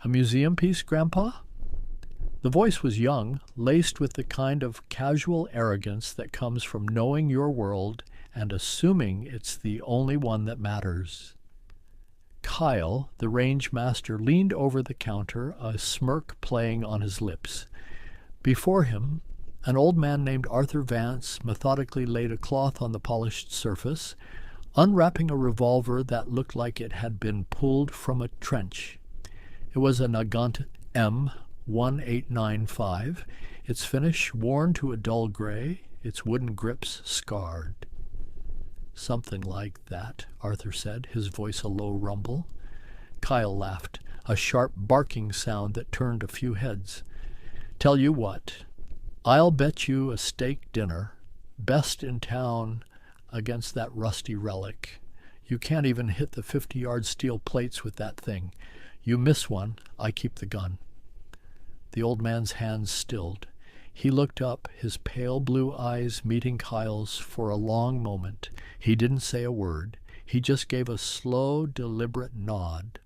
A museum piece, Grandpa? The voice was young, laced with the kind of casual arrogance that comes from knowing your world and assuming it's the only one that matters. Kyle, the range master, leaned over the counter, a smirk playing on his lips. Before him, an old man named Arthur Vance methodically laid a cloth on the polished surface, unwrapping a revolver that looked like it had been pulled from a trench. It was a Nagant M1895, its finish worn to a dull gray, its wooden grips scarred. "Something like that," Arthur said, his voice a low rumble. Kyle laughed, a sharp barking sound that turned a few heads. "Tell you what, I'll bet you a steak dinner, best in town, against that rusty relic. You can't even hit the 50-yard steel plates with that thing. You miss one, I keep the gun." The old man's hands stilled. He looked up, his pale blue eyes meeting Kyle's for a long moment. He didn't say a word. He just gave a slow, deliberate nod.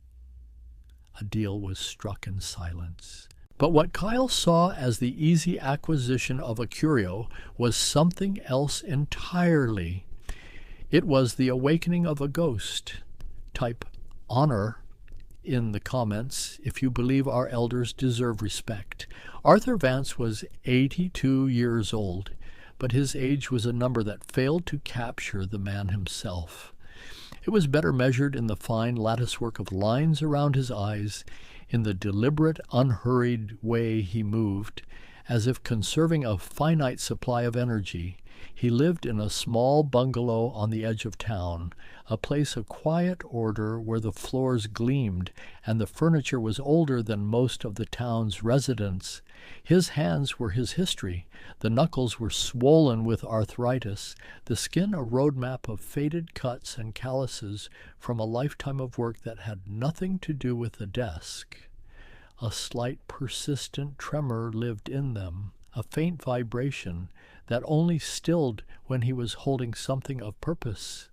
A deal was struck in silence. But what Kyle saw as the easy acquisition of a curio was something else entirely. It was the awakening of a ghost. Type honor in the comments if you believe our elders deserve respect. Arthur Vance was 82 years old, but his age was a number that failed to capture the man himself. It was better measured in the fine latticework of lines around his eyes, in the deliberate, unhurried way he moved, as if conserving a finite supply of energy. He lived in a small bungalow on the edge of town, a place of quiet order where the floors gleamed and the furniture was older than most of the town's residents. His hands were his history. The knuckles were swollen with arthritis, the skin a roadmap of faded cuts and calluses from a lifetime of work that had nothing to do with the desk. A slight, persistent tremor lived in them, a faint vibration that only stilled when he was holding something of purpose,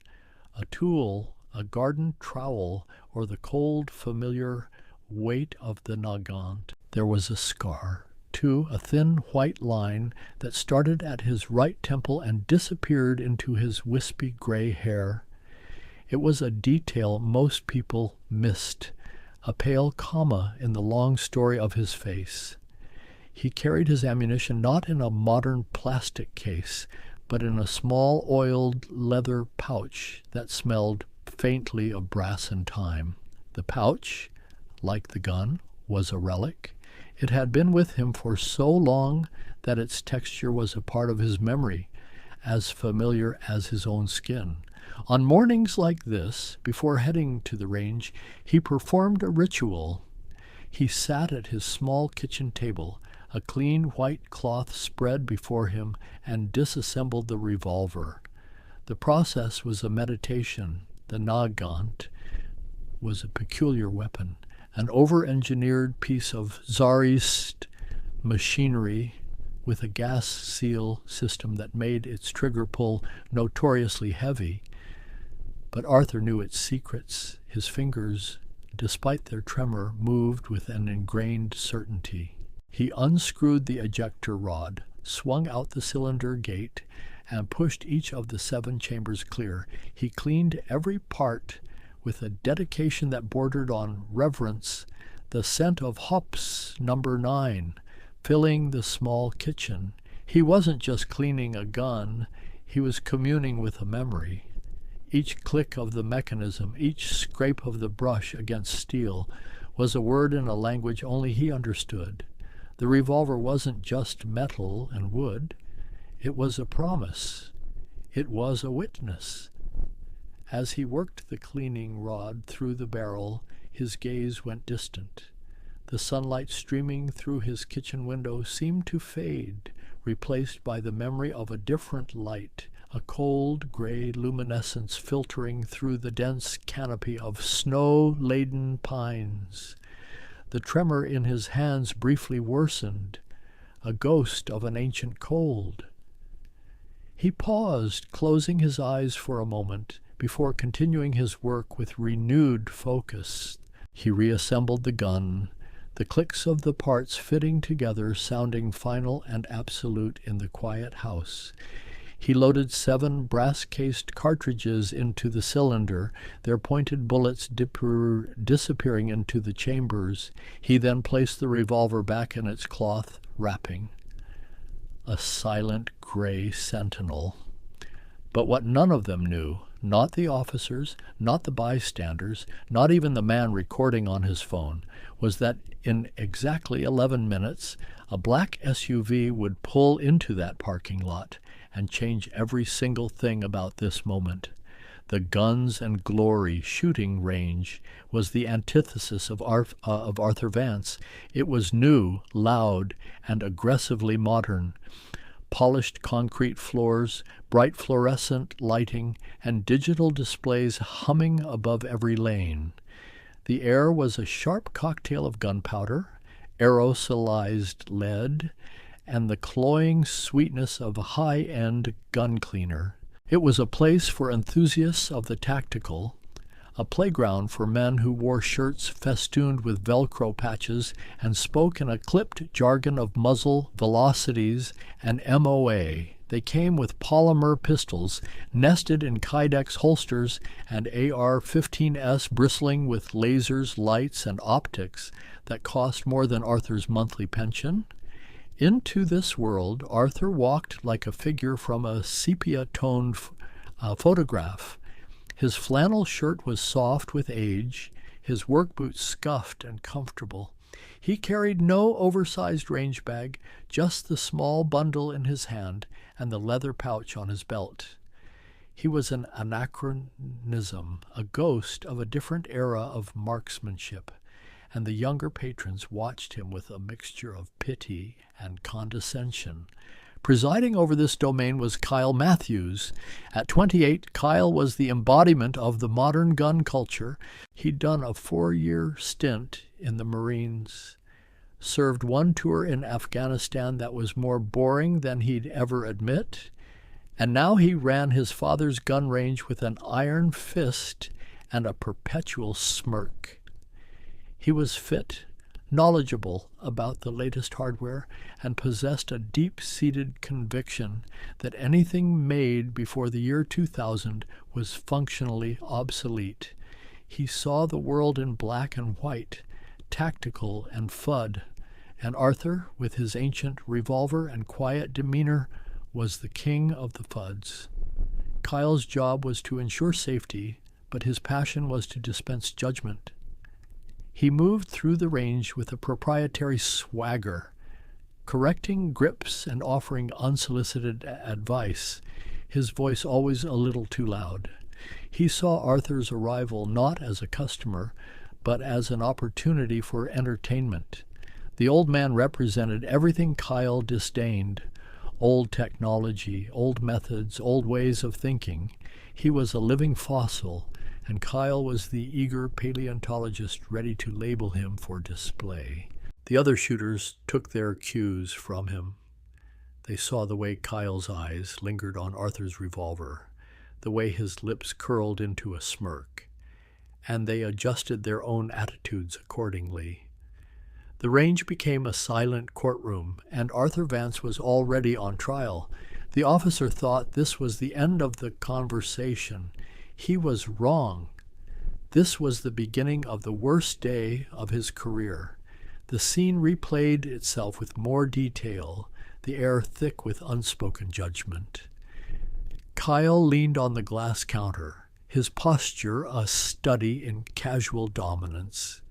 a tool, a garden trowel, or the cold, familiar weight of the Nagant. There was a scar, too, a thin white line that started at his right temple and disappeared into his wispy gray hair. It was a detail most people missed, a pale comma in the long story of his face. He carried his ammunition not in a modern plastic case, but in a small oiled leather pouch that smelled faintly of brass and time. The pouch, like the gun, was a relic. It had been with him for so long that its texture was a part of his memory, as familiar as his own skin. On mornings like this, before heading to the range, he performed a ritual. He sat at his small kitchen table, a clean white cloth spread before him, and disassembled the revolver. The process was a meditation. The Nagant was a peculiar weapon, an over-engineered piece of Tsarist machinery with a gas seal system that made its trigger pull notoriously heavy. But Arthur knew its secrets. His fingers, despite their tremor, moved with an ingrained certainty. He unscrewed the ejector rod, swung out the cylinder gate, and pushed each of the 7 chambers clear. He cleaned every part with a dedication that bordered on reverence, the scent of hops number 9, filling the small kitchen. He wasn't just cleaning a gun, he was communing with a memory. Each click of the mechanism, each scrape of the brush against steel, was a word in a language only he understood. The revolver wasn't just metal and wood. It was a promise. It was a witness. As he worked the cleaning rod through the barrel, his gaze went distant. The sunlight streaming through his kitchen window seemed to fade, replaced by the memory of a different light, a cold gray luminescence filtering through the dense canopy of snow-laden pines. The tremor in his hands briefly worsened, a ghost of an ancient cold. He paused, closing his eyes for a moment, before continuing his work with renewed focus. He reassembled the gun, the clicks of the parts fitting together sounding final and absolute in the quiet house. He loaded 7 brass-cased cartridges into the cylinder, their pointed bullets disappearing into the chambers. He then placed the revolver back in its cloth wrapping. A silent gray sentinel. But what none of them knew, not the officers, not the bystanders, not even the man recording on his phone, was that in exactly 11 minutes, a black SUV would pull into that parking lot and change every single thing about this moment. The guns and glory shooting range was the antithesis of Arthur Vance. It was new, loud, and aggressively modern. Polished concrete floors, bright fluorescent lighting, and digital displays humming above every lane. The air was a sharp cocktail of gunpowder, aerosolized lead, and the cloying sweetness of a high-end gun cleaner. It was a place for enthusiasts of the tactical, a playground for men who wore shirts festooned with Velcro patches and spoke in a clipped jargon of muzzle velocities and MOA. They came with polymer pistols nested in Kydex holsters and AR-15S bristling with lasers, lights, and optics that cost more than Arthur's monthly pension. Into this world, Arthur walked like a figure from a sepia-toned photograph. His flannel shirt was soft with age, his work boots scuffed and comfortable. He carried no oversized range bag, just the small bundle in his hand and the leather pouch on his belt. He was an anachronism, a ghost of a different era of marksmanship, and the younger patrons watched him with a mixture of pity and condescension. Presiding over this domain was Kyle Matthews. At 28, Kyle was the embodiment of the modern gun culture. He'd done a 4-year stint in the Marines, served 1 tour in Afghanistan that was more boring than he'd ever admit, and now he ran his father's gun range with an iron fist and a perpetual smirk. He was fit, knowledgeable about the latest hardware, and possessed a deep-seated conviction that anything made before the year 2000 was functionally obsolete. He saw the world in black and white, tactical and FUD, and Arthur, with his ancient revolver and quiet demeanor, was the king of the FUDs. Kyle's job was to ensure safety, but his passion was to dispense judgment. He moved through the range with a proprietary swagger, correcting grips and offering unsolicited advice, his voice always a little too loud. He saw Arthur's arrival not as a customer, but as an opportunity for entertainment. The old man represented everything Kyle disdained: old technology, old methods, old ways of thinking. He was a living fossil, and Kyle was the eager paleontologist ready to label him for display. The other shooters took their cues from him. They saw the way Kyle's eyes lingered on Arthur's revolver, the way his lips curled into a smirk, and they adjusted their own attitudes accordingly. The range became a silent courtroom, and Arthur Vance was already on trial. The officer thought this was the end of the conversation. He was wrong. This was the beginning of the worst day of his career. The scene replayed itself with more detail, the air thick with unspoken judgment. Kyle leaned on the glass counter, his posture a study in casual dominance.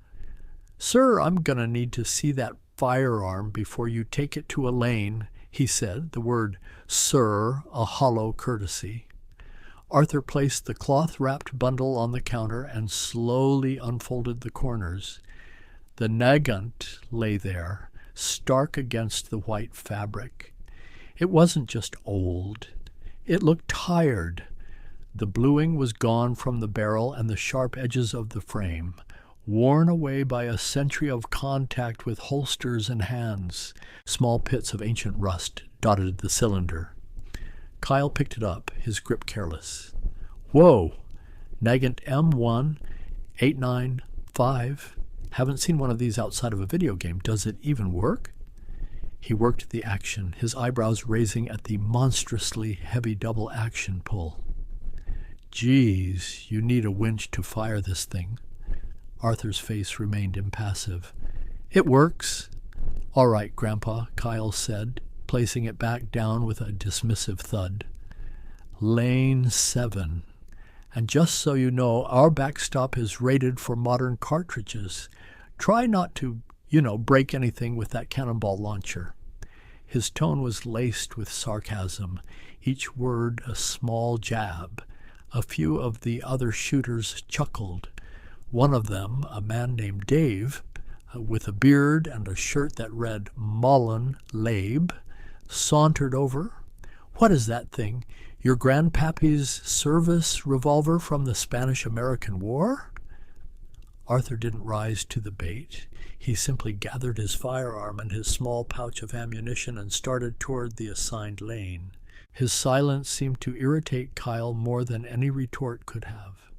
"Sir, I'm going to need to see that firearm before you take it to a lane," he said, the word "sir" a hollow courtesy. Arthur placed the cloth-wrapped bundle on the counter and slowly unfolded the corners. The Nagant lay there, stark against the white fabric. It wasn't just old. It looked tired. The bluing was gone from the barrel and the sharp edges of the frame, worn away by a century of contact with holsters and hands. Small pits of ancient rust dotted the cylinder. Kyle picked it up, his grip careless. "Whoa! Nagant M1 895. Haven't seen one of these outside of a video game. Does it even work? He worked the action, his eyebrows raising at the monstrously heavy double action pull. Geez, you need a winch to fire this thing. Arthur's face remained impassive. It works. All right, Grandpa, Kyle said, placing it back down with a dismissive thud. Lane 7. And just so you know, our backstop is rated for modern cartridges. Try not to, break anything with that cannonball launcher. His tone was laced with sarcasm, each word a small jab. A few of the other shooters chuckled. One of them, a man named Dave, with a beard and a shirt that read Mullen Labe, sauntered over. What is that thing? Your grandpappy's service revolver from the Spanish-American War? Arthur didn't rise to the bait. He simply gathered his firearm and his small pouch of ammunition and started toward the assigned lane. His silence seemed to irritate Kyle more than any retort could have.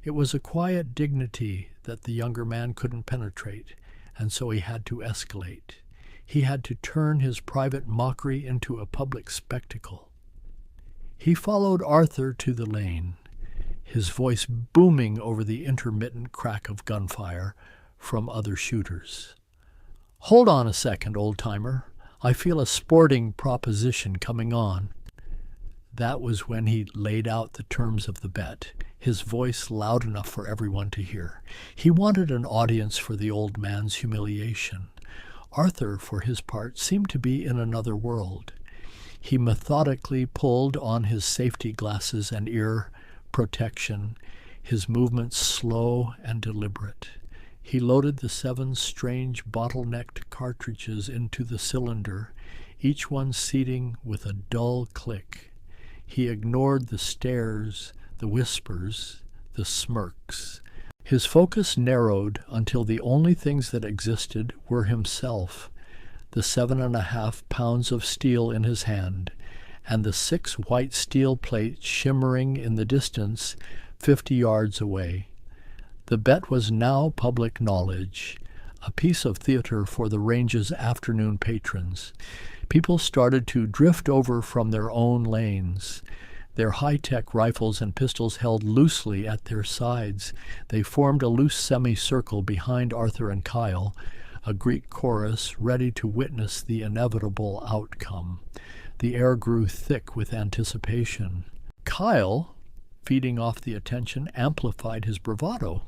It was a quiet dignity that the younger man couldn't penetrate, and so he had to escalate. He had to turn his private mockery into a public spectacle. He followed Arthur to the lane, his voice booming over the intermittent crack of gunfire from other shooters. Hold on a second, old-timer. I feel a sporting proposition coming on. That was when he laid out the terms of the bet, his voice loud enough for everyone to hear. He wanted an audience for the old man's humiliation. Arthur, for his part, seemed to be in another world. He methodically pulled on his safety glasses and ear protection, his movements slow and deliberate. He loaded the 7 strange bottlenecked cartridges into the cylinder, each one seating with a dull click. He ignored the stares, the whispers, the smirks. His focus narrowed until the only things that existed were himself, the 7.5 pounds of steel in his hand, and the 6 white steel plates shimmering in the distance 50 yards away. The bet was now public knowledge, a piece of theater for the range's afternoon patrons. People started to drift over from their own lanes. Their high-tech rifles and pistols held loosely at their sides. They formed a loose semicircle behind Arthur and Kyle, a Greek chorus ready to witness the inevitable outcome. The air grew thick with anticipation. Kyle, feeding off the attention, amplified his bravado.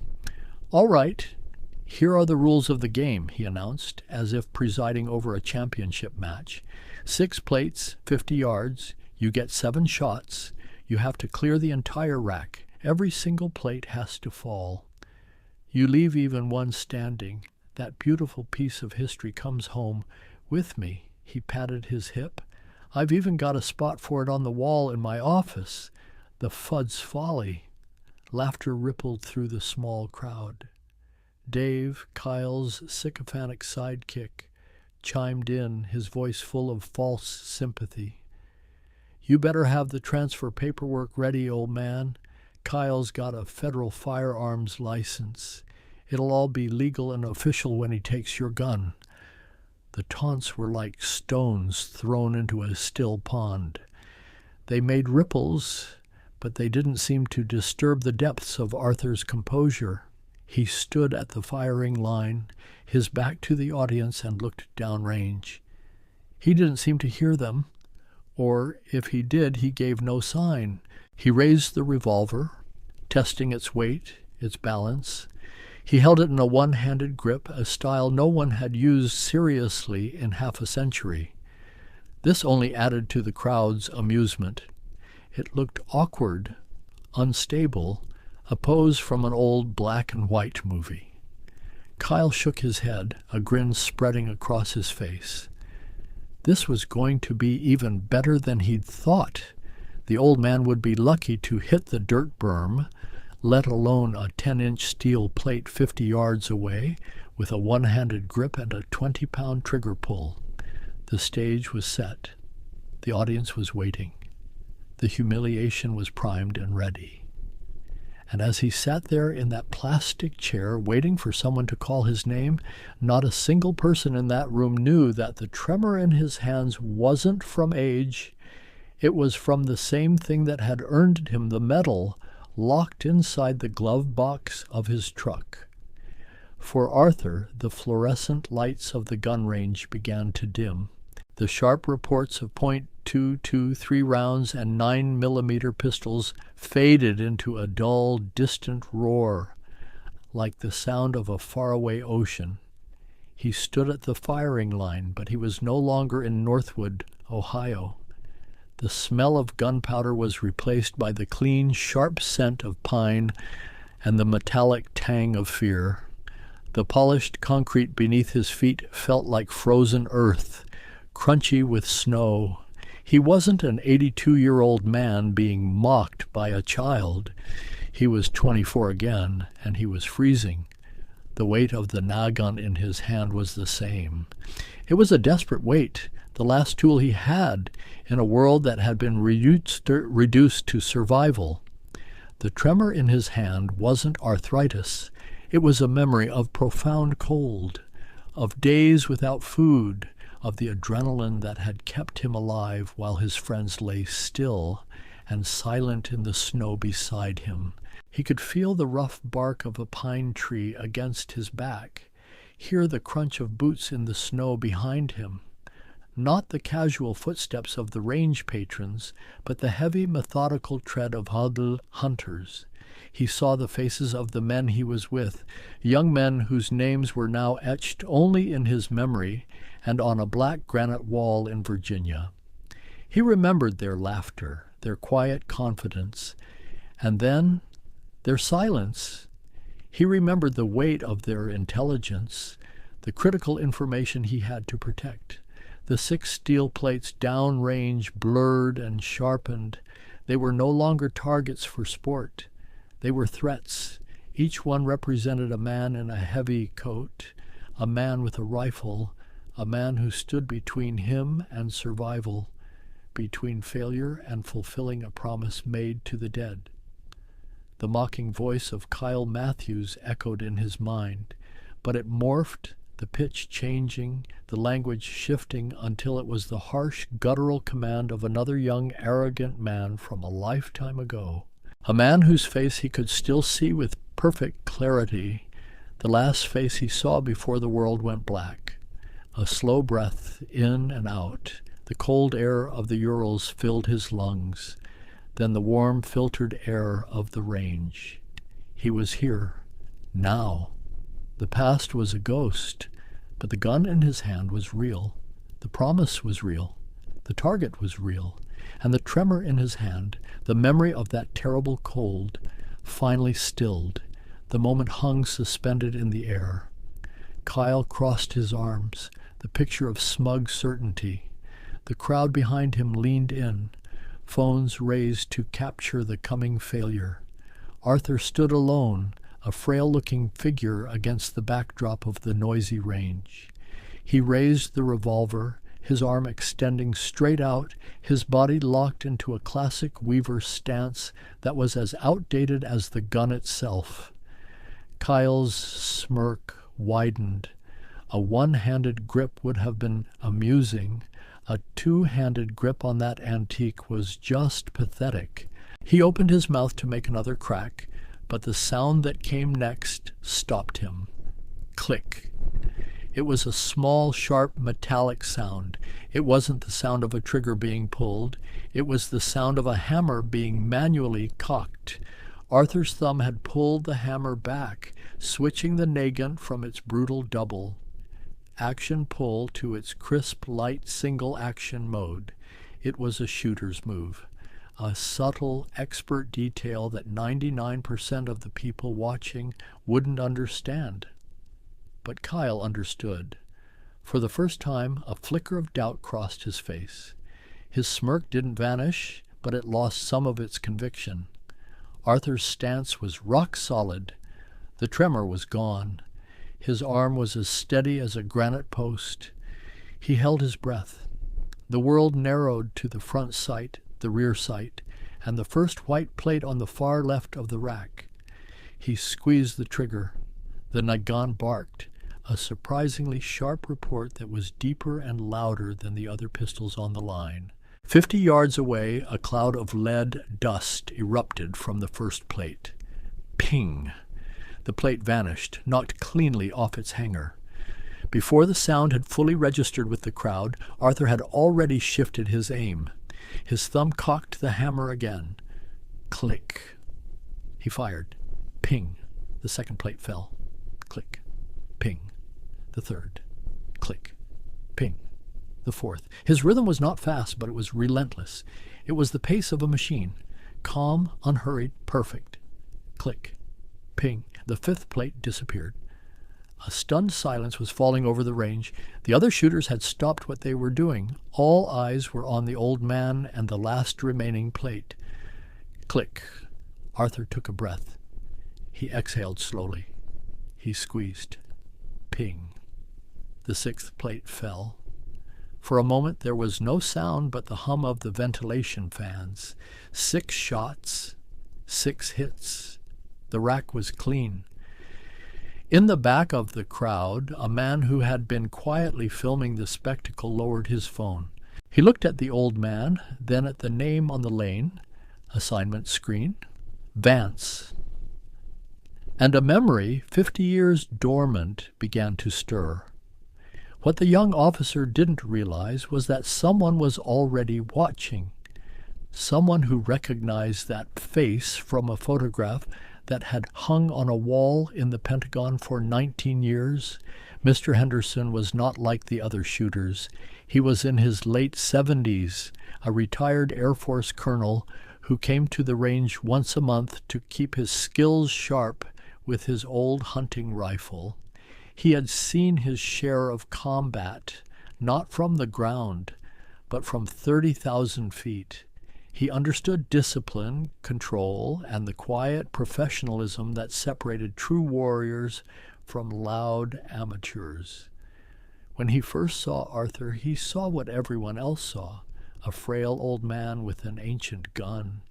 All right, here are the rules of the game, he announced, as if presiding over a championship match. 6 plates, 50 yards. You get 7 shots. You have to clear the entire rack. Every single plate has to fall. You leave even one standing. That beautiful piece of history comes home with me. He patted his hip. I've even got a spot for it on the wall in my office. The Fud's Folly. Laughter rippled through the small crowd. Dave, Kyle's sycophantic sidekick, chimed in, his voice full of false sympathy. You better have the transfer paperwork ready, old man. Kyle's got a federal firearms license. It'll all be legal and official when he takes your gun. The taunts were like stones thrown into a still pond. They made ripples, but they didn't seem to disturb the depths of Arthur's composure. He stood at the firing line, his back to the audience, and looked downrange. He didn't seem to hear them, or if he did, he gave no sign. He raised the revolver, testing its weight, its balance. He held it in a one-handed grip, a style no one had used seriously in half a century. This only added to the crowd's amusement. It looked awkward, unstable, a pose from an old black-and-white movie. Kyle shook his head, a grin spreading across his face. This was going to be even better than he'd thought. The old man would be lucky to hit the dirt berm, let alone a 10-inch steel plate 50 yards away, with a one-handed grip and a 20-pound trigger pull. The stage was set. The audience was waiting. The humiliation was primed and ready. And as he sat there in that plastic chair, waiting for someone to call his name, not a single person in that room knew that the tremor in his hands wasn't from age. It was from the same thing that had earned him the medal locked inside the glove box of his truck. For Arthur, the fluorescent lights of the gun range began to dim. The sharp reports of .223 rounds and 9mm pistols faded into a dull, distant roar, like the sound of a faraway ocean. He stood at the firing line, but he was no longer in Northwood, Ohio. The smell of gunpowder was replaced by the clean, sharp scent of pine and the metallic tang of fear. The polished concrete beneath his feet felt like frozen earth, crunchy with snow. He wasn't an 82-year-old man being mocked by a child. He was 24 again, and he was freezing. The weight of the Nagant in his hand was the same. It was a desperate weight, the last tool he had in a world that had been reduced to survival. The tremor in his hand wasn't arthritis. It was a memory of profound cold, of days without food, of the adrenaline that had kept him alive while his friends lay still and silent in the snow beside him. He could feel the rough bark of a pine tree against his back, hear the crunch of boots in the snow behind him. Not the casual footsteps of the range patrons, but the heavy, methodical tread of huddled hunters. He saw the faces of the men he was with, young men whose names were now etched only in his memory and on a black granite wall in Virginia. He remembered their laughter, their quiet confidence, and then their silence. He remembered the weight of their intelligence, the critical information he had to protect. The 6 steel plates downrange, blurred and sharpened. They were no longer targets for sport. They were threats. Each one represented a man in a heavy coat, a man with a rifle, a man who stood between him and survival, between failure and fulfilling a promise made to the dead. The mocking voice of Kyle Matthews echoed in his mind, but it morphed, the pitch changing, the language shifting until it was the harsh, guttural command of another young, arrogant man from a lifetime ago. A man whose face he could still see with perfect clarity, the last face he saw before the world went black. A slow breath in and out. The cold air of the Urals filled his lungs, then the warm, filtered air of the range. He was here, now. The past was a ghost, but the gun in his hand was real. The promise was real. The target was real. And the tremor in his hand, the memory of that terrible cold, finally stilled. The moment hung suspended in the air. Kyle crossed his arms, the picture of smug certainty. The crowd behind him leaned in, phones raised to capture the coming failure. Arthur stood alone, a frail-looking figure against the backdrop of the noisy range. He raised the revolver, his arm extending straight out, his body locked into a classic Weaver stance that was as outdated as the gun itself. Kyle's smirk widened. A one-handed grip would have been amusing. A two-handed grip on that antique was just pathetic. He opened his mouth to make another crack, but the sound that came next stopped him. Click. It was a small, sharp, metallic sound. It wasn't the sound of a trigger being pulled. It was the sound of a hammer being manually cocked. Arthur's thumb had pulled the hammer back, switching the Nagant from its brutal double action pull to its crisp, light single-action mode. It was a shooter's move, a subtle, expert detail that 99% of the people watching wouldn't understand. But Kyle understood. For the first time, a flicker of doubt crossed his face. His smirk didn't vanish, but it lost some of its conviction. Arthur's stance was rock solid. The tremor was gone. His arm was as steady as a granite post. He held his breath. The world narrowed to the front sight, the rear sight, and the first white plate on the far left of the rack. He squeezed the trigger. The Nagant barked, a surprisingly sharp report that was deeper and louder than the other pistols on the line. 50 yards away, a cloud of lead dust erupted from the first plate. Ping! The plate vanished, knocked cleanly off its hanger. Before the sound had fully registered with the crowd, Arthur had already shifted his aim. His thumb cocked the hammer again. Click. He fired. Ping. The second plate fell. Click. Ping. The third. Click. Ping. The fourth. His rhythm was not fast, but it was relentless. It was the pace of a machine. Calm, unhurried, perfect. Click. Ping. The fifth plate disappeared. A stunned silence was falling over the range. The other shooters had stopped what they were doing. All eyes were on the old man and the last remaining plate. Click. Arthur took a breath. He exhaled slowly. He squeezed. Ping. The sixth plate fell. For a moment there was no sound but the hum of the ventilation fans. 6 shots, 6 hits. The rack was clean. In the back of the crowd, a man who had been quietly filming the spectacle lowered his phone. He looked at the old man, then at the name on the lane, assignment screen, Vance. And a memory, 50 years dormant, began to stir. What the young officer didn't realize was that someone was already watching. Someone who recognized that face from a photograph that had hung on a wall in the Pentagon for 19 years. Mr. Henderson was not like the other shooters. He was in his late 70s, a retired Air Force colonel who came to the range once a month to keep his skills sharp with his old hunting rifle. He had seen his share of combat, not from the ground, but from 30,000 feet. He understood discipline, control, and the quiet professionalism that separated true warriors from loud amateurs. When he first saw Arthur, he saw what everyone else saw, a frail old man with an ancient gun.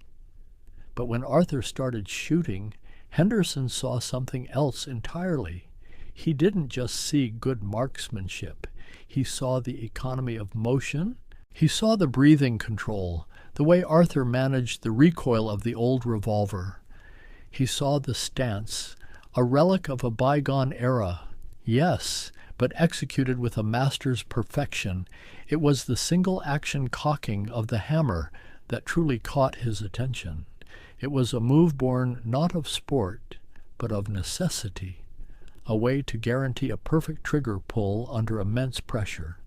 But when Arthur started shooting, Henderson saw something else entirely. He didn't just see good marksmanship. He saw the economy of motion. He saw the breathing control, the way Arthur managed the recoil of the old revolver. He saw the stance, a relic of a bygone era. Yes, but executed with a master's perfection. It was the single-action cocking of the hammer that truly caught his attention. It was a move born not of sport, but of necessity, a way to guarantee a perfect trigger pull under immense pressure.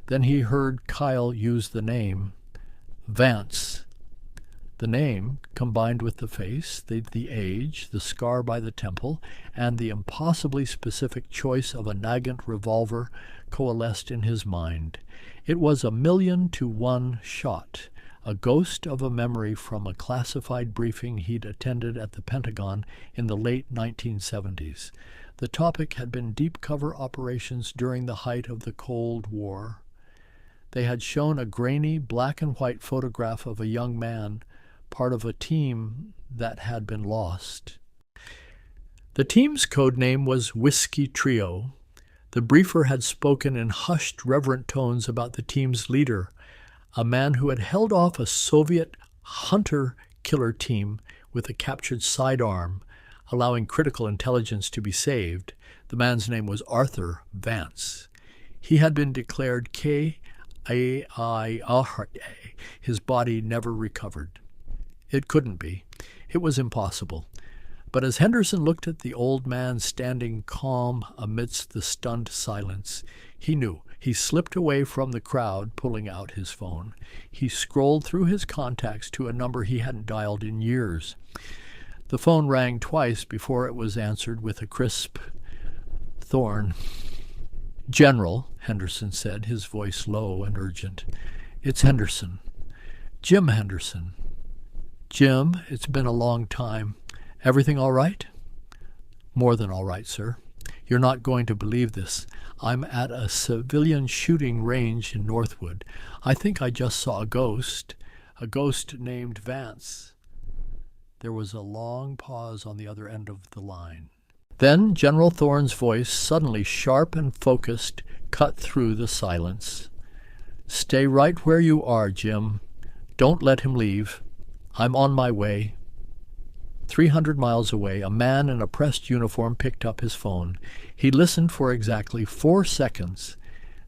Then he heard Kyle use the name, Vance. The name, combined with the face, the age, the scar by the temple, and the impossibly specific choice of a Nagant Revolver, coalesced in his mind. It was 1,000,000-to-1 shot, a ghost of a memory from a classified briefing he'd attended at the Pentagon in the late 1970s. The topic had been deep cover operations during the height of the Cold War. They had shown a grainy black and white photograph of a young man, part of a team that had been lost. The team's code name was Whiskey Trio. The briefer had spoken in hushed, reverent tones about the team's leader, a man who had held off a Soviet hunter-killer team with a captured sidearm, allowing critical intelligence to be saved. The man's name was Arthur Vance. He had been declared KIA. His body never recovered. It couldn't be. It was impossible. But as Henderson looked at the old man standing calm amidst the stunned silence, he knew. He slipped away from the crowd, pulling out his phone. He scrolled through his contacts to a number he hadn't dialed in years. The phone rang twice before it was answered with a crisp Thorn. "General," Henderson said, his voice low and urgent. "It's Henderson. Jim Henderson." "Jim, it's been a long time. Everything all right?" "More than all right, sir. You're not going to believe this. I'm at a civilian shooting range in Northwood. I think I just saw a ghost named Vance." There was a long pause on the other end of the line. Then General Thorne's voice, suddenly sharp and focused, cut through the silence. "Stay right where you are, Jim. Don't let him leave. I'm on my way." 300 miles away, a man in a pressed uniform picked up his phone. He listened for exactly 4 seconds.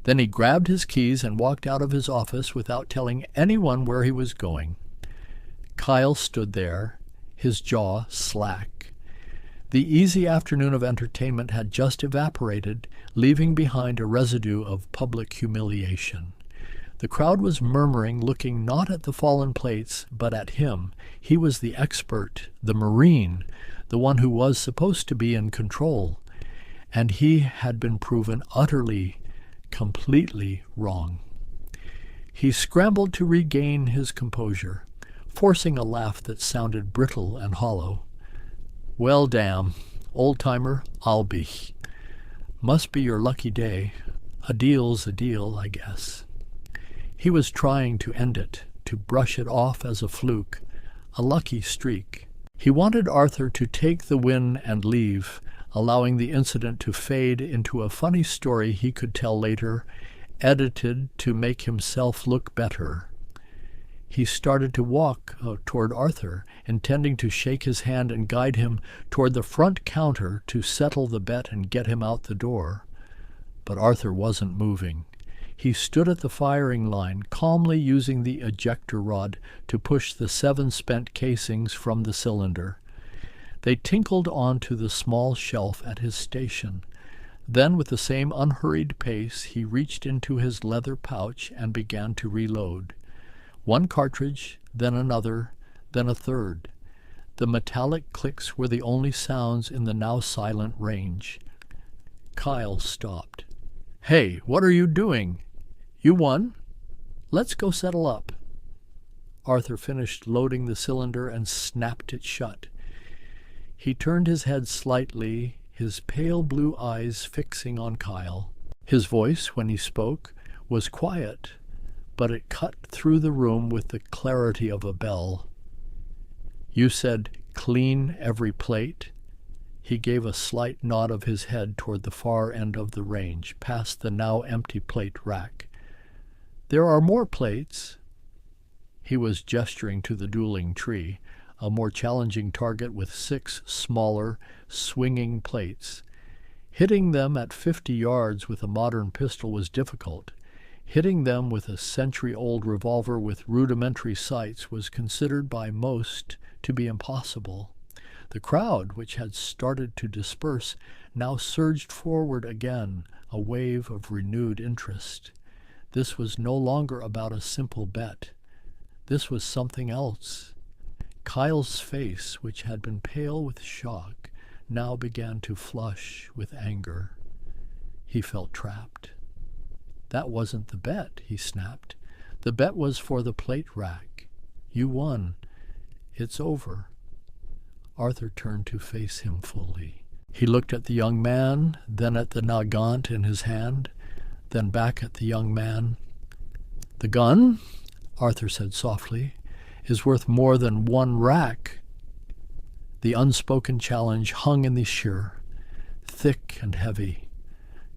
Then he grabbed his keys and walked out of his office without telling anyone where he was going. Kyle stood there, his jaw slack. The easy afternoon of entertainment had just evaporated, leaving behind a residue of public humiliation. The crowd was murmuring, looking not at the fallen plates, but at him. He was the expert, the Marine, the one who was supposed to be in control. And he had been proven utterly, completely wrong. He scrambled to regain his composure, forcing a laugh that sounded brittle and hollow. "Well, damn, old-timer, I'll be. Must be your lucky day. A deal's a deal, I guess." He was trying to end it, to brush it off as a fluke, a lucky streak. He wanted Arthur to take the win and leave, allowing the incident to fade into a funny story he could tell later, edited to make himself look better. He started to walk toward Arthur, intending to shake his hand and guide him toward the front counter to settle the bet and get him out the door. But Arthur wasn't moving. He stood at the firing line, calmly using the ejector rod to push the 7 spent casings from the cylinder. They tinkled onto the small shelf at his station. Then, with the same unhurried pace, he reached into his leather pouch and began to reload. 1 cartridge, then another, then a third. The metallic clicks were the only sounds in the now silent range. Kyle stopped. "Hey, what are you doing? You won? Let's go settle up." Arthur finished loading the cylinder and snapped it shut. He turned his head slightly, his pale blue eyes fixing on Kyle. His voice, when he spoke, was quiet, but it cut through the room with the clarity of a bell. "You said clean every plate?" He gave a slight nod of his head toward the far end of the range, past the now empty plate rack. "There are more plates." He was gesturing to the dueling tree, a more challenging target with 6 smaller, swinging plates. Hitting them at 50 yards with a modern pistol was difficult. Hitting them with a century-old revolver with rudimentary sights was considered by most to be impossible. The crowd, which had started to disperse, now surged forward again, a wave of renewed interest. This was no longer about a simple bet. This was something else. Kyle's face, which had been pale with shock, now began to flush with anger. He felt trapped. "That wasn't the bet," he snapped. "The bet was for the plate rack. You won. It's over." Arthur turned to face him fully. He looked at the young man, then at the Nagant in his hand, then back at the young man. "The gun," Arthur said softly, "is worth more than 1 rack." The unspoken challenge hung in the air, thick and heavy.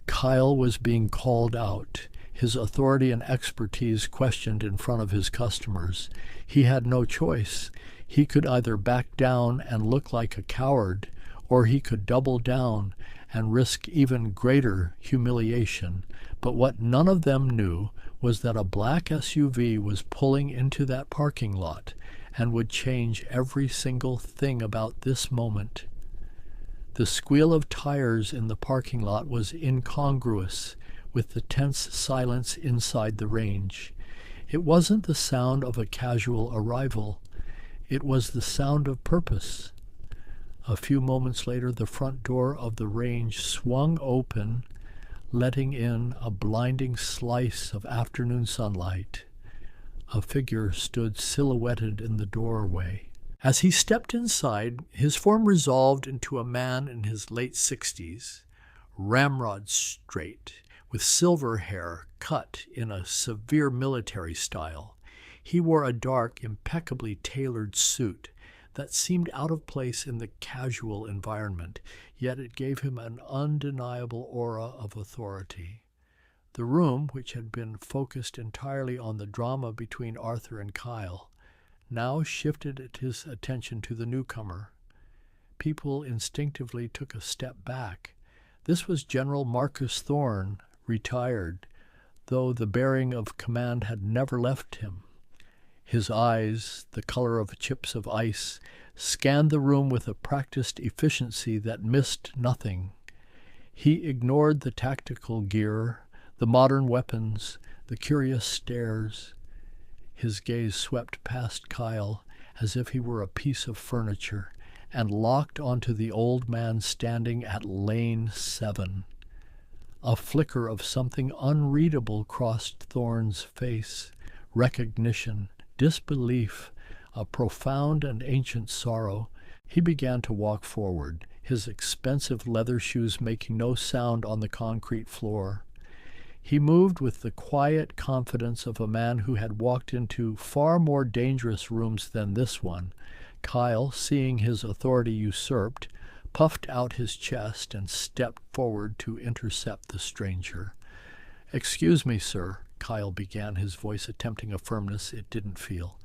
Kyle was being called out, his authority and expertise questioned in front of his customers. He had no choice. He could either back down and look like a coward, or he could double down and risk even greater humiliation. But what none of them knew was that a black SUV was pulling into that parking lot and would change every single thing about this moment. The squeal of tires in the parking lot was incongruous with the tense silence inside the range. It wasn't the sound of a casual arrival. It was the sound of purpose. A few moments later, the front door of the range swung open, letting in a blinding slice of afternoon sunlight. A figure stood silhouetted in the doorway. As he stepped inside, his form resolved into a man in his late 60s, ramrod straight, with silver hair cut in a severe military style. He wore a dark, impeccably tailored suit that seemed out of place in the casual environment, yet it gave him an undeniable aura of authority. The room, which had been focused entirely on the drama between Arthur and Kyle, now shifted his attention to the newcomer. People instinctively took a step back. This was General Marcus Thorne, retired, though the bearing of command had never left him. His eyes, the color of chips of ice, scanned the room with a practiced efficiency that missed nothing. He ignored the tactical gear, the modern weapons, the curious stares. His gaze swept past Kyle as if he were a piece of furniture and locked onto the old man standing at lane 7. A flicker of something unreadable crossed Thorne's face. Recognition, disbelief, a profound and ancient sorrow. He began to walk forward, his expensive leather shoes making no sound on the concrete floor. He moved with the quiet confidence of a man who had walked into far more dangerous rooms than this one. Kyle, seeing his authority usurped, puffed out his chest and stepped forward to intercept the stranger. "Excuse me, sir," Kyle began, his voice attempting a firmness it didn't feel.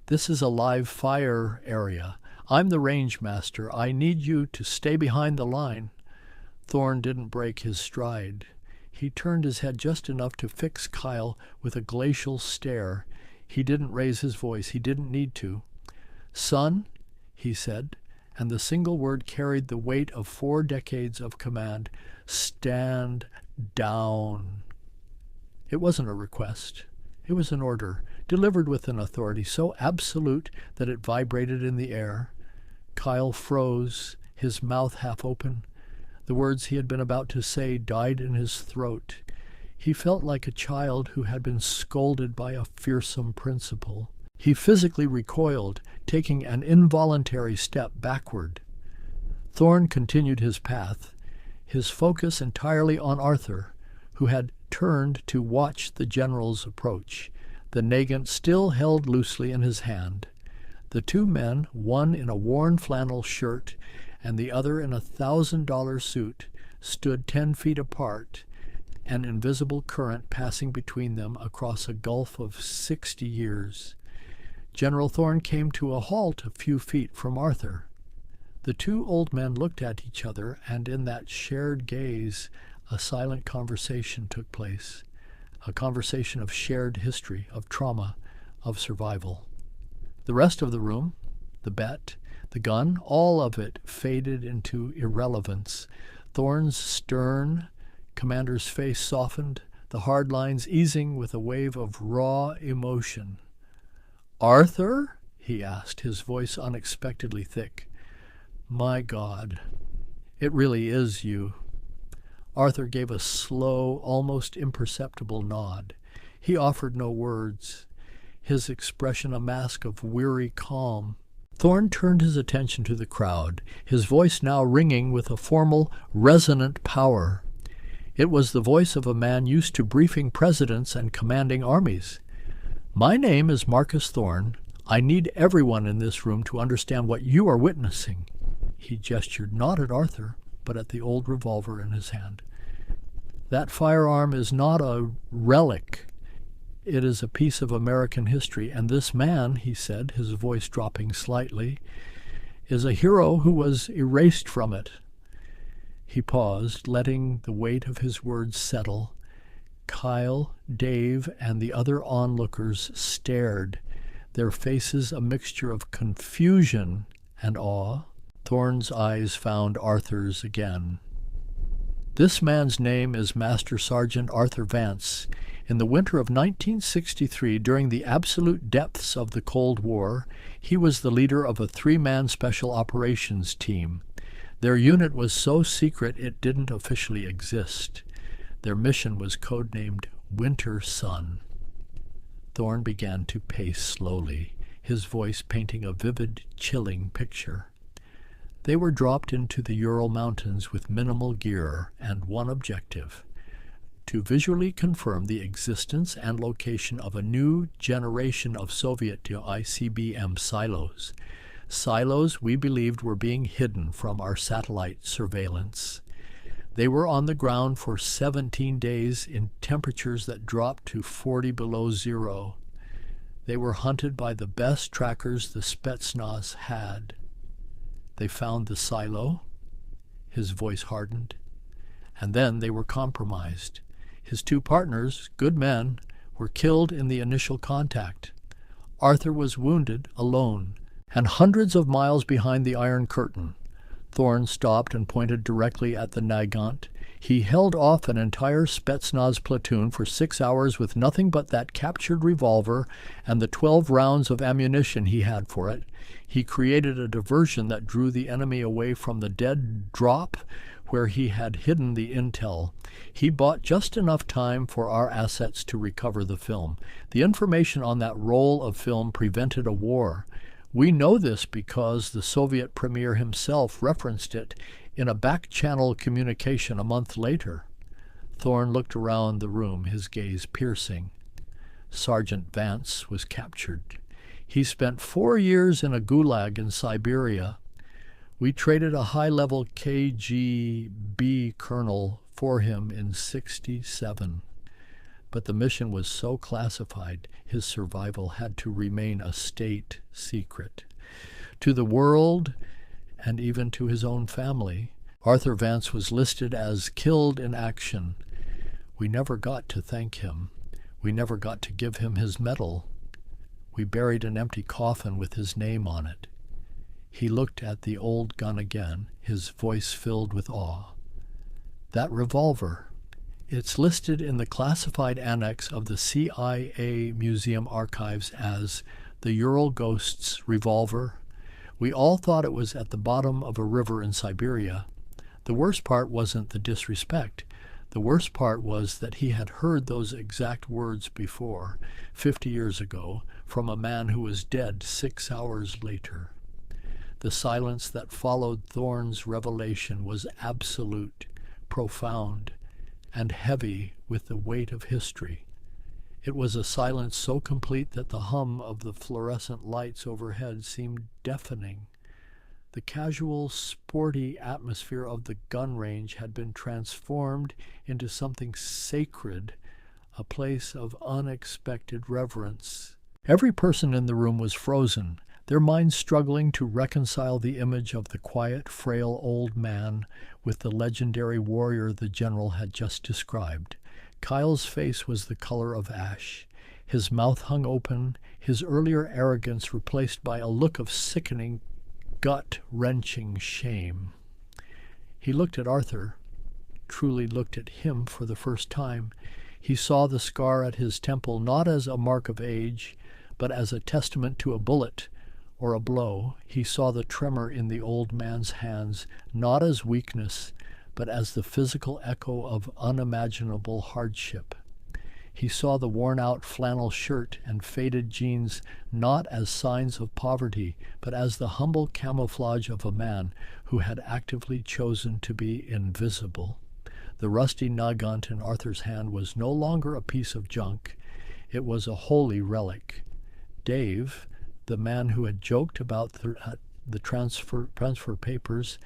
"This is a live fire area. I'm the range master. I need you to stay behind the line." Thorne didn't break his stride. He turned his head just enough to fix Kyle with a glacial stare. He didn't raise his voice. He didn't need to. "Son," he said, and the single word carried the weight of 4 decades of command, "stand down." It wasn't a request. It was an order, delivered with an authority so absolute that it vibrated in the air. Kyle froze, his mouth half open. The words he had been about to say died in his throat. He felt like a child who had been scolded by a fearsome principal. He physically recoiled, taking an involuntary step backward. Thorne continued his path, his focus entirely on Arthur, who had turned to watch the general's approach, the Nagant still held loosely in his hand. The 2 men, one in a worn flannel shirt and the other in a $1,000 suit, stood 10 feet apart, an invisible current passing between them across a gulf of 60 years. General Thorne came to a halt a few feet from Arthur. The 2 old men looked at each other, and in that shared gaze, a silent conversation took place, a conversation of shared history, of trauma, of survival. The rest of the room, the bet, the gun, all of it faded into irrelevance. Thorne's stern commander's face softened, the hard lines easing with a wave of raw emotion. "Arthur?" he asked, his voice unexpectedly thick. "My God, it really is you." Arthur gave a slow, almost imperceptible nod. He offered no words, his expression a mask of weary calm. Thorne turned his attention to the crowd, his voice now ringing with a formal, resonant power. It was the voice of a man used to briefing presidents and commanding armies. "My name is Marcus Thorne. I need everyone in this room to understand what you are witnessing." He gestured not at Arthur, but at the old revolver in his hand. "That firearm is not a relic. It is a piece of American history, and this man," he said, his voice dropping slightly, "is a hero who was erased from it." He paused, letting the weight of his words settle. Kyle, Dave, and the other onlookers stared, their faces a mixture of confusion and awe. Thorne's eyes found Arthur's again. "This man's name is Master Sergeant Arthur Vance. In the winter of 1963, during the absolute depths of the Cold War, he was the leader of a 3-man special operations team. Their unit was so secret it didn't officially exist. Their mission was codenamed Winter Sun." Thorne began to pace slowly, his voice painting a vivid, chilling picture. They were dropped into the Ural Mountains with minimal gear and one objective: to visually confirm the existence and location of a new generation of Soviet ICBM silos. Silos we believed were being hidden from our satellite surveillance. They were on the ground for 17 days in temperatures that dropped to 40 below zero. They were hunted by the best trackers the Spetsnaz had. They found the silo. His voice hardened. And then they were compromised. His two partners, good men, were killed in the initial contact. Arthur was wounded alone, and hundreds of miles behind the Iron Curtain. Thorne stopped and pointed directly at the Nagant. He held off an entire Spetsnaz platoon for 6 hours with nothing but that captured revolver and the 12 rounds of ammunition he had for it. He created a diversion that drew the enemy away from the dead drop where he had hidden the intel. He bought just enough time for our assets to recover the film. The information on that roll of film prevented a war. We know this because the Soviet premier himself referenced it in a back-channel communication a month later. Thorne looked around the room, his gaze piercing. Sergeant Vance was captured. He spent 4 years in a gulag in Siberia. We traded a high-level KGB colonel for him in '67. But the mission was so classified, his survival had to remain a state secret. To the world, and even to his own family, Arthur Vance was listed as killed in action. We never got to thank him. We never got to give him his medal. We buried an empty coffin with his name on it. He looked at the old gun again, his voice filled with awe. That revolver, it's listed in the classified annex of the CIA Museum archives as the Ural Ghost's revolver. We all thought it was at the bottom of a river in Siberia. The worst part wasn't the disrespect. The worst part was that he had heard those exact words before, 50 years ago, from a man who was dead 6 hours later. The silence that followed Thorne's revelation was absolute, profound, and heavy with the weight of history. It was a silence so complete that the hum of the fluorescent lights overhead seemed deafening. The casual, sporty atmosphere of the gun range had been transformed into something sacred, a place of unexpected reverence. Every person in the room was frozen, their minds struggling to reconcile the image of the quiet, frail old man with the legendary warrior the general had just described. Kyle's face was the color of ash. His mouth hung open, his earlier arrogance replaced by a look of sickening, gut-wrenching shame. He looked at Arthur, truly looked at him for the first time. He saw the scar at his temple not as a mark of age, but as a testament to a bullet or a blow. He saw the tremor in the old man's hands, not as weakness, but as the physical echo of unimaginable hardship. He saw the worn-out flannel shirt and faded jeans not as signs of poverty, but as the humble camouflage of a man who had actively chosen to be invisible. The rusty Nagant in Arthur's hand was no longer a piece of junk. It was a holy relic. Dave, the man who had joked about the transfer papers,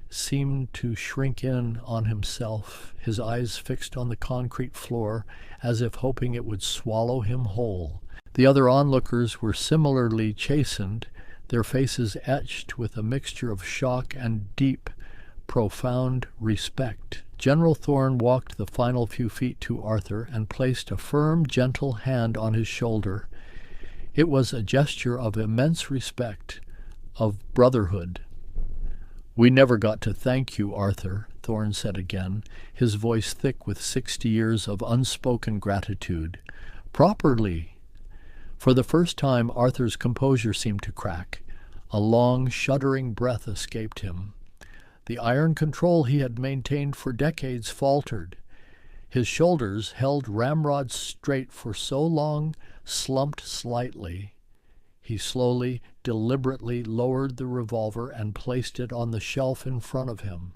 seemed to shrink in on himself, his eyes fixed on the concrete floor, as if hoping it would swallow him whole. The other onlookers were similarly chastened, their faces etched with a mixture of shock and deep, profound respect. General Thorne walked the final few feet to Arthur and placed a firm, gentle hand on his shoulder. It was a gesture of immense respect, of brotherhood. "We never got to thank you, Arthur," Thorne said again, his voice thick with 60 years of unspoken gratitude. "Properly." For the first time, Arthur's composure seemed to crack. A long, shuddering breath escaped him. The iron control he had maintained for decades faltered. His shoulders, held ramrod straight for so long, slumped slightly. He slowly, deliberately lowered the revolver and placed it on the shelf in front of him.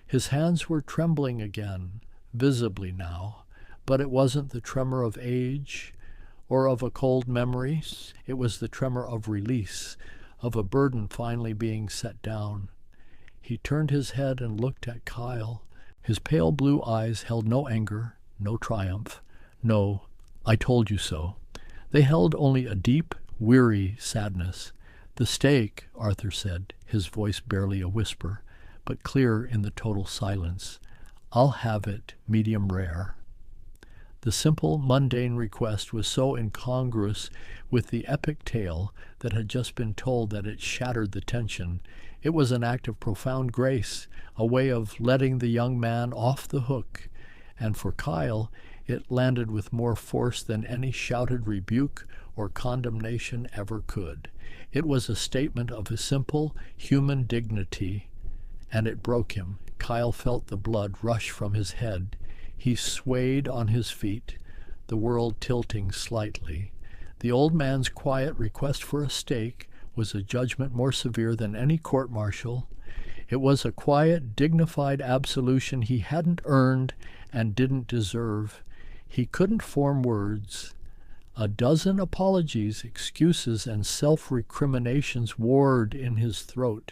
His hands were trembling again, visibly now, but it wasn't the tremor of age or of a cold memory. It was the tremor of release, of a burden finally being set down. He turned his head and looked at Kyle. His pale blue eyes held no anger, no triumph, no, "I told you so." They held only a deep, weary sadness. "The steak," Arthur said, his voice barely a whisper, but clear in the total silence. "I'll have it medium rare." The simple, mundane request was so incongruous with the epic tale that had just been told that it shattered the tension. It was an act of profound grace, a way of letting the young man off the hook, and for Kyle it landed with more force than any shouted rebuke or condemnation ever could. It was a statement of a simple human dignity, and it broke him. Kyle felt the blood rush from his head. He swayed on his feet, the world tilting slightly. The old man's quiet request for a steak was a judgment more severe than any court-martial. It was a quiet, dignified absolution he hadn't earned and didn't deserve. He couldn't form words. A dozen apologies, excuses, and self-recriminations warred in his throat,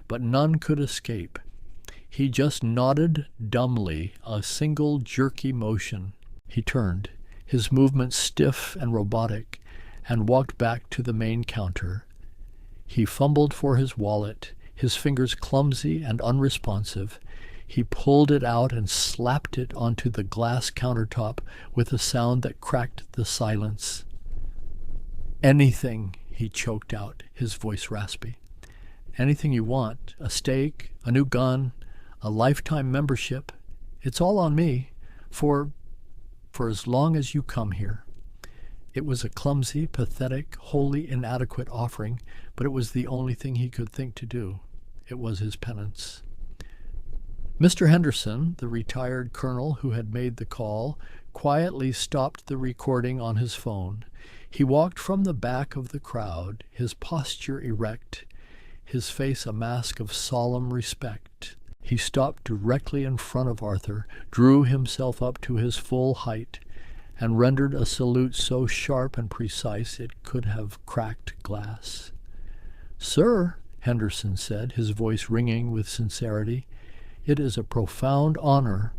but none could escape. He just nodded dumbly, a single jerky motion. He turned, his movements stiff and robotic, and walked back to the main counter. He fumbled for his wallet, his fingers clumsy and unresponsive. He pulled it out and slapped it onto the glass countertop with a sound that cracked the silence. "Anything," he choked out, his voice raspy. "Anything you want. A steak, a new gun, a lifetime membership. It's all on me, for as long as you come here." It was a clumsy, pathetic, wholly inadequate offering, but it was the only thing he could think to do. It was his penance. Mr. Henderson, the retired colonel who had made the call, quietly stopped the recording on his phone. He walked from the back of the crowd, his posture erect, his face a mask of solemn respect. He stopped directly in front of Arthur, drew himself up to his full height, and rendered a salute so sharp and precise it could have cracked glass. "Sir," Henderson said, his voice ringing with sincerity, "it is a profound honor."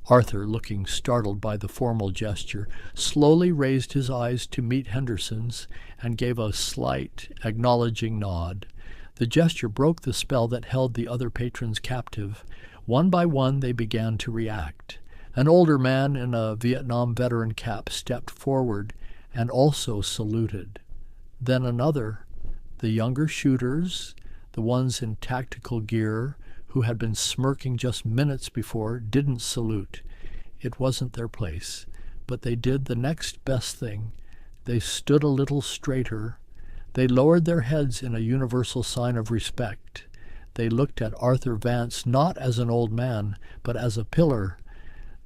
Arthur, looking startled by the formal gesture, slowly raised his eyes to meet Henderson's and gave a slight, acknowledging nod. The gesture broke the spell that held the other patrons captive. One by one they began to react. An older man in a Vietnam veteran cap stepped forward and also saluted. Then another. The younger shooters, the ones in tactical gear, who had been smirking just minutes before, didn't salute. It wasn't their place. But they did the next best thing. They stood a little straighter. They lowered their heads in a universal sign of respect. They looked at Arthur Vance not as an old man, but as a pillar.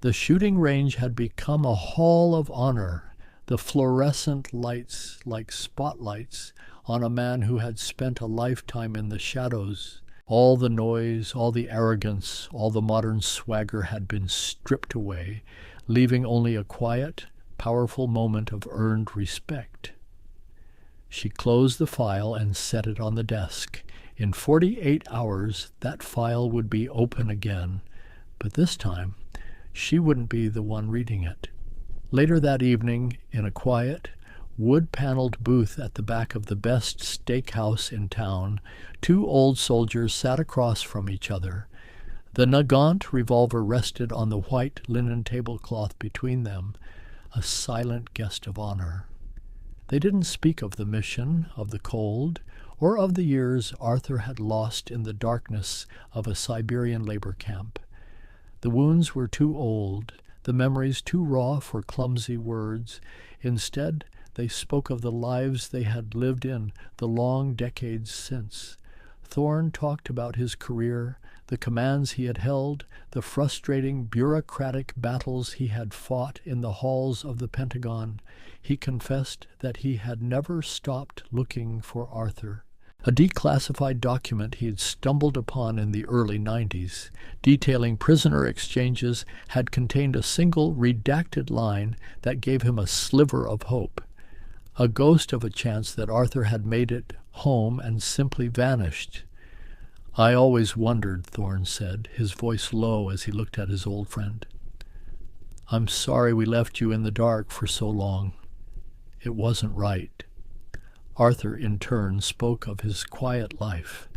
The shooting range had become a hall of honor, the fluorescent lights like spotlights on a man who had spent a lifetime in the shadows. All the noise, all the arrogance, all the modern swagger had been stripped away, leaving only a quiet, powerful moment of earned respect. She closed the file and set it on the desk. In 48 hours, that file would be open again, but this time she wouldn't be the one reading it. Later that evening, in a quiet, wood-paneled booth at the back of the best steakhouse in town, two old soldiers sat across from each other. The Nagant Revolver rested on the white linen tablecloth between them, a silent guest of honor. They didn't speak of the mission, of the cold, or of the years Arthur had lost in the darkness of a Siberian labor camp. The wounds were too old, the memories too raw for clumsy words. Instead, they spoke of the lives they had lived in the long decades since. Thorne talked about his career, the commands he had held, the frustrating bureaucratic battles he had fought in the halls of the Pentagon. He confessed that he had never stopped looking for Arthur. A declassified document he had stumbled upon in the early 90s, detailing prisoner exchanges, had contained a single redacted line that gave him a sliver of hope, a ghost of a chance that Arthur had made it home and simply vanished. I always wondered, Thorne said, his voice low as he looked at his old friend. I'm sorry we left you in the dark for so long. It wasn't right. Arthur, in turn, spoke of his quiet life.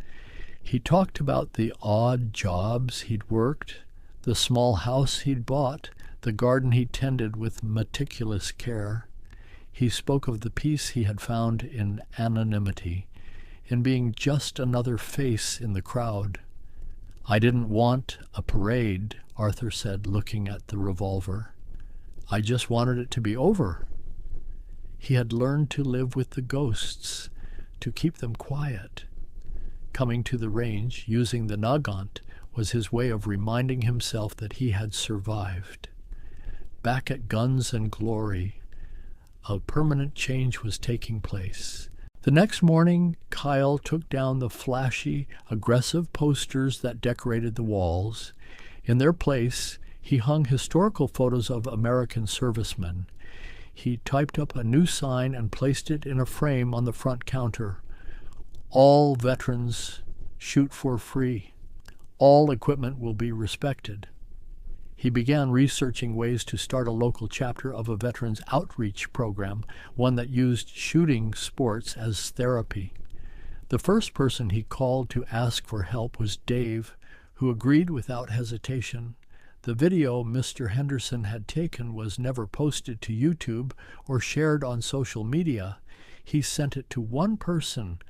He talked about the odd jobs he'd worked, the small house he'd bought, the garden he tended with meticulous care. He spoke of the peace he had found in anonymity, in being just another face in the crowd. I didn't want a parade, Arthur said, looking at the revolver. I just wanted it to be over. He had learned to live with the ghosts, to keep them quiet. Coming to the range, using the Nagant, was his way of reminding himself that he had survived. Back at Guns and Glory, a permanent change was taking place. The next morning, Kyle took down the flashy, aggressive posters that decorated the walls. In their place, he hung historical photos of American servicemen. He typed up a new sign and placed it in a frame on the front counter. All veterans shoot for free. All equipment will be respected. He began researching ways to start a local chapter of a veterans outreach program, one that used shooting sports as therapy. The first person he called to ask for help was Dave, who agreed without hesitation. The video Mr. Henderson had taken was never posted to YouTube or shared on social media. He sent it to one person,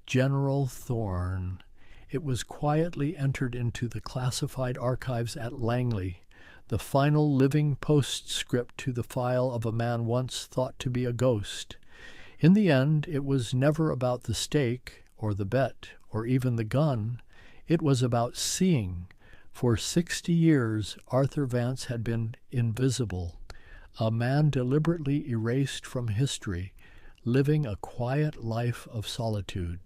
General Thorne. It was quietly entered into the classified archives at Langley, the final living postscript to the file of a man once thought to be a ghost. In the end, it was never about the stake or the bet or even the gun. It was about seeing. For 60 years, Arthur Vance had been invisible, a man deliberately erased from history, living a quiet life of solitude.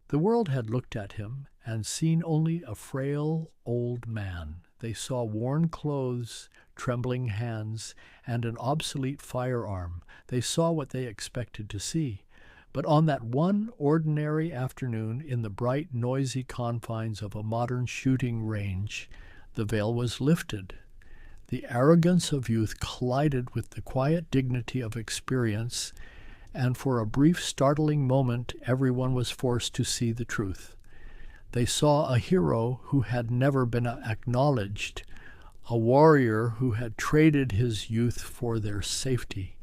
The world had looked at him and seen only a frail old man. They saw worn clothes, trembling hands, and an obsolete firearm. They saw what they expected to see. But on that one ordinary afternoon in the bright, noisy confines of a modern shooting range, the veil was lifted. The arrogance of youth collided with the quiet dignity of experience, and for a brief, startling moment, everyone was forced to see the truth. They saw a hero who had never been acknowledged, a warrior who had traded his youth for their safety,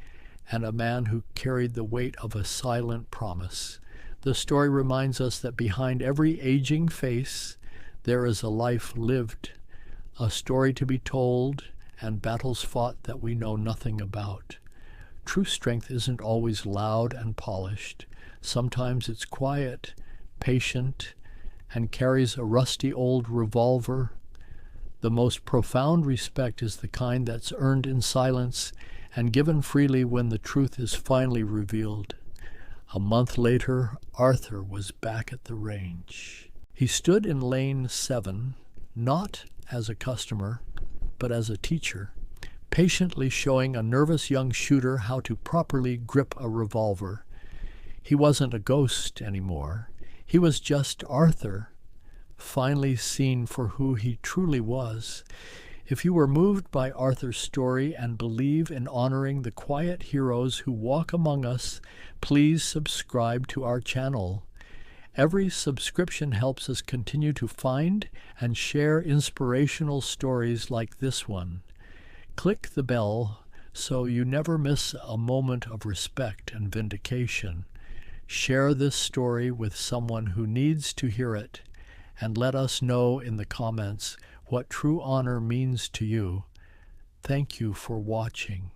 and a man who carried the weight of a silent promise. The story reminds us that behind every aging face, there is a life lived, a story to be told, and battles fought that we know nothing about. True strength isn't always loud and polished. Sometimes it's quiet, patient, and carries a rusty old revolver. The most profound respect is the kind that's earned in silence and given freely when the truth is finally revealed. A month later, Arthur was back at the range. He stood in lane 7, not as a customer, but as a teacher, patiently showing a nervous young shooter how to properly grip a revolver. He wasn't a ghost anymore. He was just Arthur, finally seen for who he truly was. If you were moved by Arthur's story and believe in honoring the quiet heroes who walk among us, please subscribe to our channel. Every subscription helps us continue to find and share inspirational stories like this one. Click the bell so you never miss a moment of respect and vindication. Share this story with someone who needs to hear it, and let us know in the comments what true honor means to you. Thank you for watching.